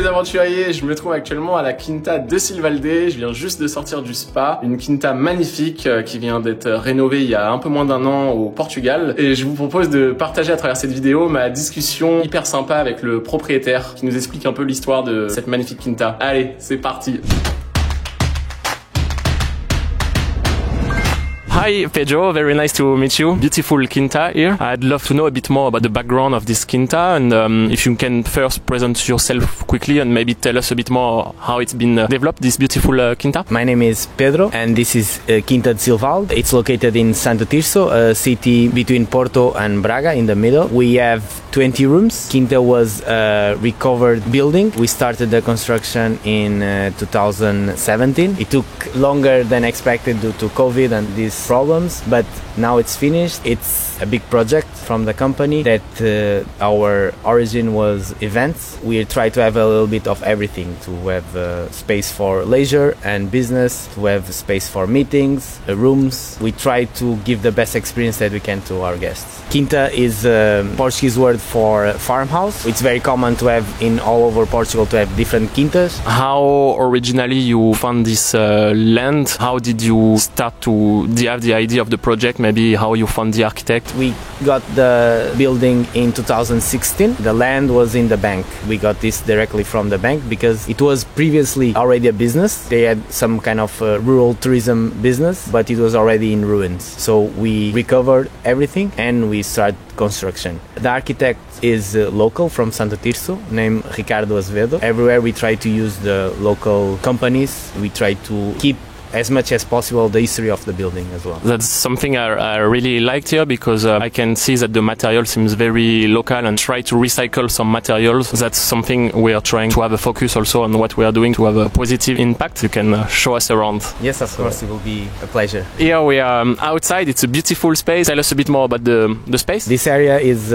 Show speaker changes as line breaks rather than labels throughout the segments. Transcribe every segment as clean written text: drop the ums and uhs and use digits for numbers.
les aventuriers, je me trouve actuellement à la Quinta de Silvade, je viens juste de sortir du spa, une quinta magnifique qui vient d'être rénovée il y a un peu moins d'un an au Portugal et je vous propose de partager à travers cette vidéo ma discussion hyper sympa avec le propriétaire qui nous explique un peu l'histoire de cette magnifique quinta. Allez, c'est parti. Hi Pedro, very nice to meet you. Beautiful quinta here. I'd love to know a bit more about the background of this quinta and if you can first present yourself quickly and maybe tell us a bit more how it's been developed, this beautiful quinta.
My name is Pedro and this is Quinta de Silvade. It's located in Santo Tirso, a city between Porto and Braga in the middle. We have 20 rooms. Quinta was a recovered building. We started the construction in 2017. It took longer than expected due to COVID and these problems, but now it's finished. It's a big project from the company that our origin was events. We try to have a little bit of everything, to have space for leisure and business, to have space for meetings, rooms. We try to give the best experience that we can to our guests. Quinta is a Portuguese word for farmhouse. It's very common to have in all over Portugal to have different quintas.
How originally you found this land? How did you start to have the idea of the project? Maybe how you found the architect?
We got the building in 2016. The land was in the bank. We got this directly from the bank because it was previously already a business. They had some kind of rural tourism business, but it was already in ruins. So we recovered everything and we started construction. The architect is local from Santo Tirso, named Ricardo Azevedo. Everywhere we try to use the local companies. We try to keep as much as possible the history of the building as well.
That's something I really liked here because I can see that the material seems very local and try to recycle some materials. That's something we are trying to have a focus also on what we are doing to have a positive impact. You can show us around.
Yes, of course, it will be a pleasure.
Here we are outside. It's a beautiful space. Tell us a bit more about the space.
This area is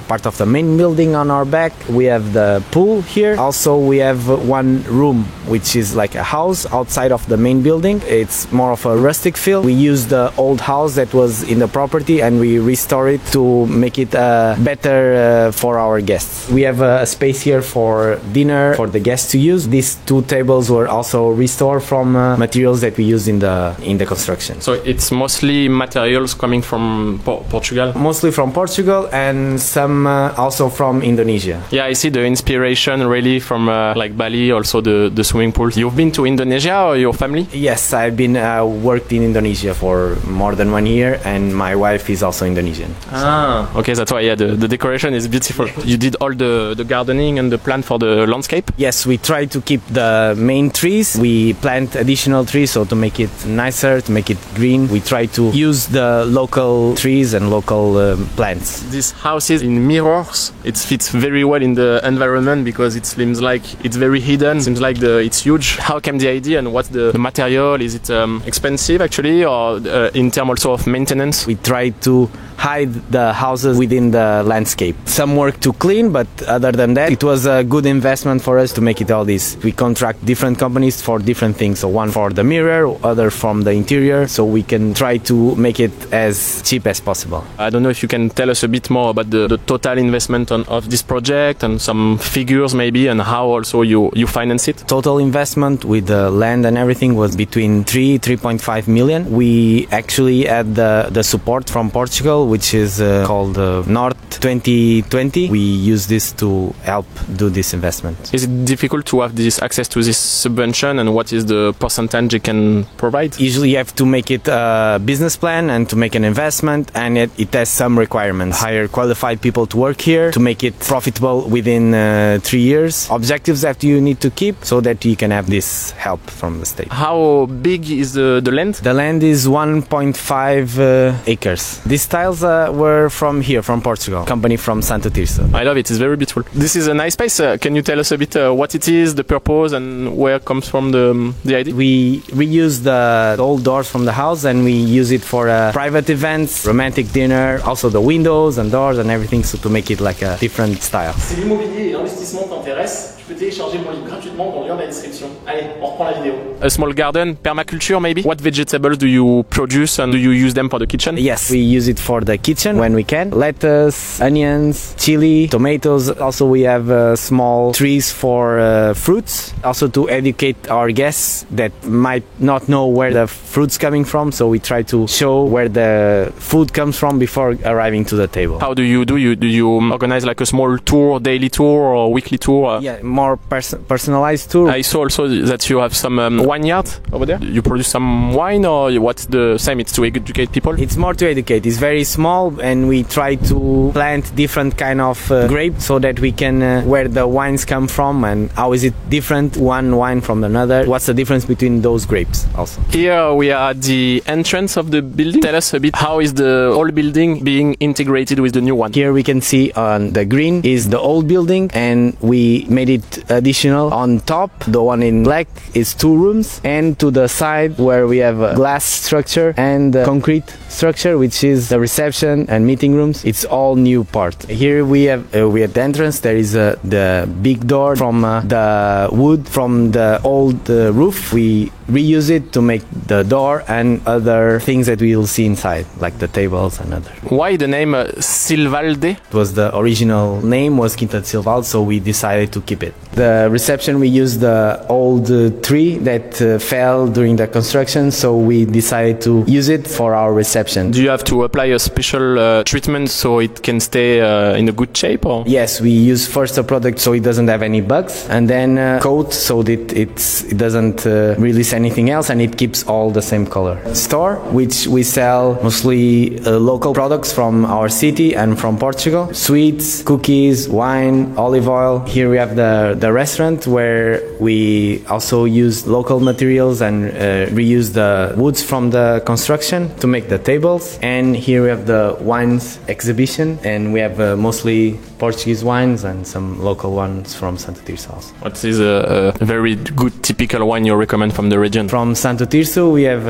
part of the main building on our back. We have the pool here. Also, we have one room which is like a house outside of the main building. It's more of a rustic feel. We use the old house that was in the property and we restore it to make it better for our guests. We have a space here for dinner for the guests to use. These two tables were also restored from materials that we use in the construction.
So it's mostly materials coming from Portugal?
Mostly from Portugal and some also from Indonesia.
Yeah, I see the inspiration really from like Bali, also the swimming pool. You've been to Indonesia or your family?
Yes, I've been worked in Indonesia for more than 1 year and my wife is also Indonesian.
Ah, okay, that's why, yeah, the decoration is beautiful. You did all the gardening and the plan for the landscape?
Yes, we try to keep the main trees. We plant additional trees, so to make it nicer, to make it green. We try to use the local trees and local plants.
This house is in mirrors. It fits very well in the environment because it seems like it's very hidden. It seems like it's huge. How came the idea and what's the material? Is it expensive actually or in terms also of maintenance?
We try to hide the houses within the landscape. Some work to clean, but other than that, it was a good investment for us to make it all this. We contract different companies for different things. So one for the mirror, other from the interior, so we can try to make it as cheap as possible.
I don't know if you can tell us a bit more about the total investment of this project and some figures maybe and how also you finance it.
Total investment with the land and everything was between 3.5 million. We actually had the support from Portugal, which is called North 2020. We use this to help do this investment.
Is it difficult to have this access to this subvention and what is the percentage you can provide?
Usually you have to make it a business plan and to make an investment, and it has some requirements. Hire qualified people to work here to make it profitable within 3 years. Objectives that you need to keep so that you can have this help from the state.
How big is the land?
The land is 1.5 acres. These tiles were from here, from Portugal, company from Santo Tirso.
I love it, it's very beautiful. This is a nice space. Can you tell us a bit what it is, the purpose, and where it comes from the idea?
We reuse the old doors from the house and we use it for private events, romantic dinner, also the windows and doors and everything, so to make it like a different style.
Si l'immobilier et l'investissement t'intéressent, tu peux télécharger mon livre gratuitement dans le lien de la description. Allez, on reprend la vidéo. A small garden, permaculture maybe? What vegetables do you produce and do you use them for the kitchen?
Yes, we use it for the kitchen when we can. Lettuce, onions, chili, tomatoes. Also we have small trees for fruits. Also to educate our guests that might not know where the fruit's coming from, so we try to show where the food comes from before arriving to the table.
How do you do? Do you organize like a small tour, daily tour or weekly tour?
Yeah, more personalized tour.
I saw also that you have some vineyard over there. You produce some wine, or what's the same? It's to educate people?
It's more to educate. It's very small and we try to plant different kind of grapes so that we can where the wines come from and how is it different one wine from another. What's the difference between those grapes also?
Here we are at the entrance of the building. Tell us a bit, how is the old building being integrated with the new one?
Here we can see on the green is the old building and we made it additional on top. The one in black is 2 rooms and to the side where we have a glass structure and a concrete structure which is the reception and meeting rooms. It's all new part. Here we have the entrance. There is the big door from the wood from the old roof. We reuse it to make the door and other things that we will see inside, like the tables and other.
Why the name Silvalde?
It was the original name was Quinta de Silvade, so we decided to keep it. The reception we used the old tree that fell during the construction, so we decided to use it for our reception.
Do you have to apply a special treatment so it can stay in a good shape? Or?
Yes, we use first a product so it doesn't have any bugs, and then coat so that it doesn't release anything else and it keeps all the same color. Store, which we sell mostly local products from our city and from Portugal. Sweets, cookies, wine, olive oil. Here we have the restaurant where we also use local materials and reuse the woods from the construction to make the tables. And here we have the wines exhibition and we have mostly Portuguese wines and some local ones from Santo Tirso also.
What is a very good typical wine you recommend from the region?
From Santo Tirso we have,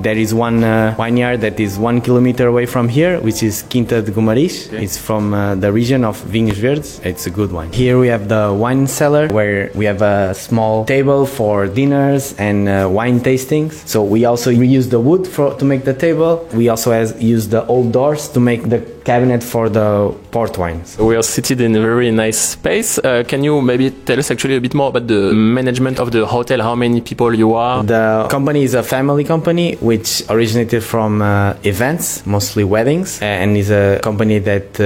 there is one vineyard that is 1 kilometer away from here, which is Quinta de Gumarich. Okay. It's from the region of Vinhos Verdes. It's a good wine. Here we have the wine cellar where we have a small table for dinners and wine tastings. So we also reuse the wood to make the table. We also use the old doors to make the cabinet for the port wines.
We are seated in a very nice space. Can you maybe tell us actually a bit more about the management of the hotel? How many people you are?
The company is a family company which originated from events, mostly weddings, and is a company that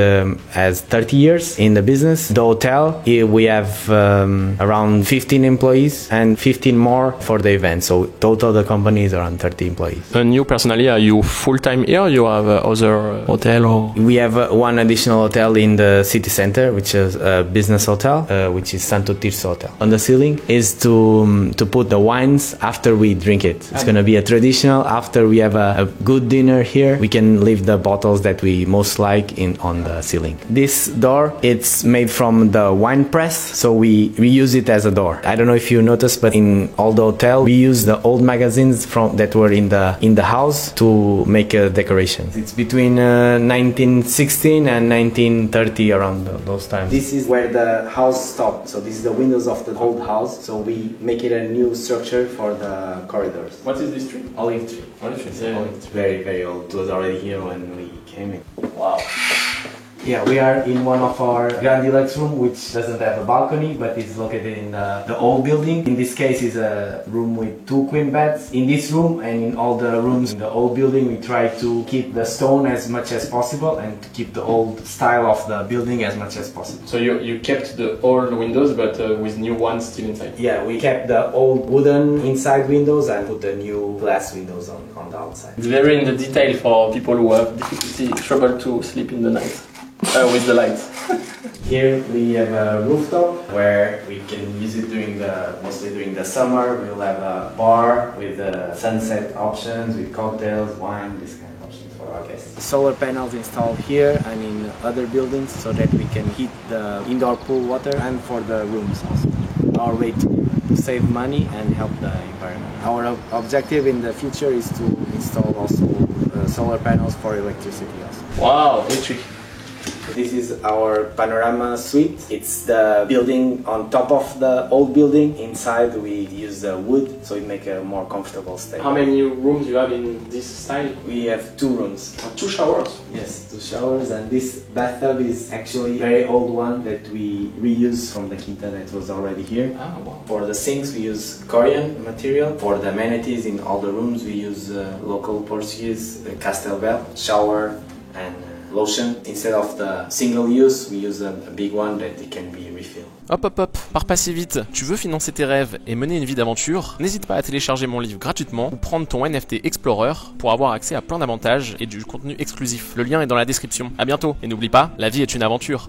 has 30 years in the business. The hotel, here we have around 15 employees and 15 more for the event. So total the company is around 30 employees.
And you personally, are you full-time here? You have other hotel or?
We have one additional hotel in the city center, which is a business hotel, which is Santo Tirso Hotel. On the ceiling is to put the wines after we drink it. It's going to be a traditional. After we have a good dinner here, we can leave the bottles that we most like on the ceiling. This door, it's made from the wine press, so we reuse it as a door. I don't know if you noticed, but in all the hotel, we use the old magazines that were in the house to make a decoration. It's between 1916 and 1930, around those times. This is where the house stopped. So this is the windows of the old house. So we make it a new structure for the corridors.
What is this tree?
Olive tree.
Olive tree.
Yeah. Olive tree. Very, very old. It was already here when we came in.
Wow.
Yeah, we are in one of our grand deluxe room, which doesn't have a balcony, but it's located in the old building. In this case, is a room with 2 queen beds. In this room and in all the rooms in the old building, we try to keep the stone as much as possible and to keep the old style of the building as much as possible.
So you kept the old windows, but with new ones still inside?
Yeah, we kept the old wooden inside windows and put the new glass windows on the outside.
It's very in the detail for people who have trouble to sleep in the night. With the lights.
Here we have a rooftop where we can use it mostly during the summer. We'll have a bar with sunset options, with cocktails, wine, this kind of options for our guests. Solar panels installed here and in other buildings so that we can heat the indoor pool water and for the rooms also. Our way to save money and help the environment. Our objective in the future is to install also solar panels for electricity also.
Wow, electric.
This is our panorama suite. It's the building on top of the old building. Inside we use wood, so it makes a more comfortable stay.
How many rooms do you have in this style?
We have 2 rooms.
2 showers?
Yes, 2 showers, and this bathtub is actually a very old one that we reuse from the Quinta that was already here.
Ah, wow.
For the sinks we use Korean material. For the amenities in all the rooms we use local Portuguese castelbel, shower and lotion. Instead of the single use, we use a big one that it can be refilled.
Hop hop hop, pars pas si vite. Tu veux financer tes rêves et mener une vie d'aventure? N'hésite pas à télécharger mon livre gratuitement ou prendre ton NFT Explorer pour avoir accès à plein d'avantages et du contenu exclusif. Le lien est dans la description. À bientôt et n'oublie pas, la vie est une aventure.